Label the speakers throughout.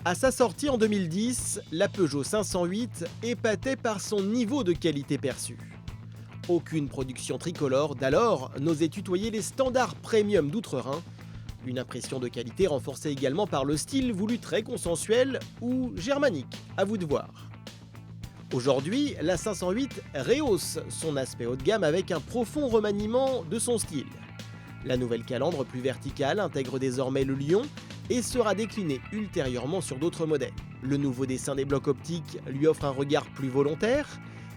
Speaker 1: À sa sortie en 2010, la Peugeot 508 épatait par son niveau de qualité perçu. Aucune production tricolore d'alors n'osait tutoyer les standards premium d'outre-Rhin. Une impression de qualité renforcée également par le style voulu très consensuel ou germanique, à vous de voir. Aujourd'hui, la 508 rehausse son aspect haut de gamme avec un profond remaniement de son style. La nouvelle calandre plus verticale intègre désormais le lion et sera déclinée ultérieurement sur d'autres modèles. Le nouveau dessin des blocs optiques lui offre un regard plus volontaire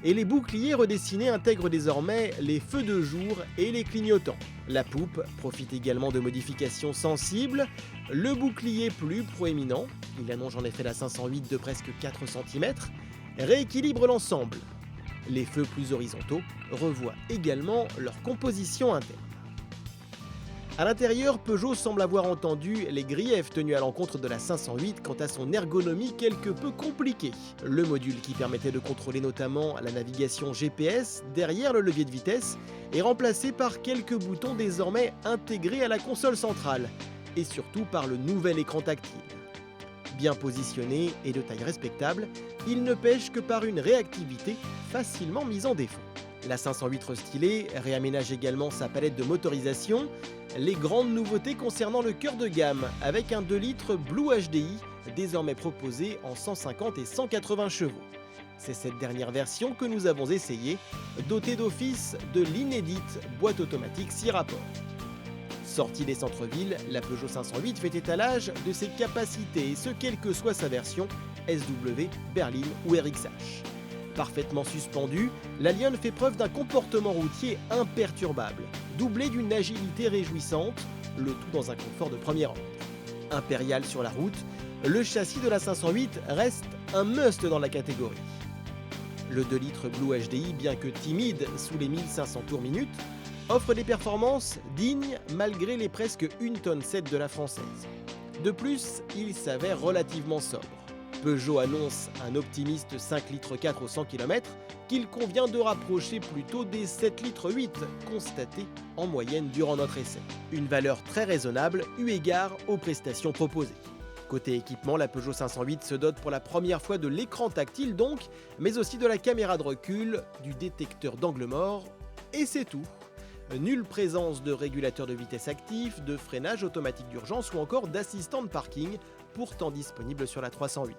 Speaker 1: et les boucliers redessinés intègrent désormais les feux de jour et les clignotants. La poupe profite également de modifications sensibles, le bouclier plus proéminent, il allonge en effet la 508 de presque 4 cm, rééquilibre l'ensemble. Les feux plus horizontaux revoient également leur composition interne. À l'intérieur, Peugeot semble avoir entendu les griefs tenus à l'encontre de la 508 quant à son ergonomie quelque peu compliquée. Le module qui permettait de contrôler notamment la navigation GPS derrière le levier de vitesse est remplacé par quelques boutons désormais intégrés à la console centrale et surtout par le nouvel écran tactile. Bien positionné et de taille respectable, il ne pêche que par une réactivité facilement mise en défaut. La 508 restylée réaménage également sa palette de motorisation, les grandes nouveautés concernant le cœur de gamme avec un 2 litres Blue HDI désormais proposé en 150 et 180 chevaux. C'est cette dernière version que nous avons essayée, dotée d'office de l'inédite boîte automatique 6 rapports. Sortie des centres-villes, la Peugeot 508 fait étalage de ses capacités et ce quelle que soit sa version SW, berline ou RXH. Parfaitement suspendue, la Lionne fait preuve d'un comportement routier imperturbable, doublé d'une agilité réjouissante, le tout dans un confort de premier ordre. Impérial sur la route, le châssis de la 508 reste un must dans la catégorie. Le 2 litres Blue HDI, bien que timide sous les 1500 tours minute, offre des performances dignes malgré les presque 1 tonne 7 de la française. De plus, il s'avère relativement sobre. Peugeot annonce un optimiste 5 litres 4 au 100 km qu'il convient de rapprocher plutôt des 7 litres 8 constatés en moyenne durant notre essai. Une valeur très raisonnable eu égard aux prestations proposées. Côté équipement, la Peugeot 508 se dote pour la première fois de l'écran tactile donc, mais aussi de la caméra de recul, du détecteur d'angle mort, et c'est tout. Nulle présence de régulateur de vitesse actif, de freinage automatique d'urgence ou encore d'assistant de parking, pourtant disponible sur la 308.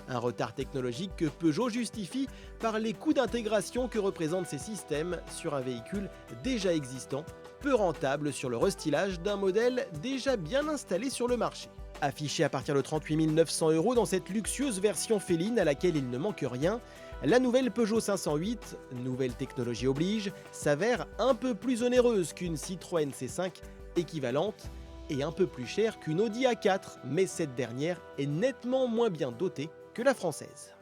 Speaker 1: Un retard technologique que Peugeot justifie par les coûts d'intégration que représentent ces systèmes sur un véhicule déjà existant, peu rentable sur le restylage d'un modèle déjà bien installé sur le marché. Affiché à partir de 38 900 € dans cette luxueuse version féline à laquelle il ne manque rien, la nouvelle Peugeot 508, nouvelle technologie oblige, s'avère un peu plus onéreuse qu'une Citroën C5 équivalente et un peu plus chère qu'une Audi A4, mais cette dernière est nettement moins bien dotée que la française.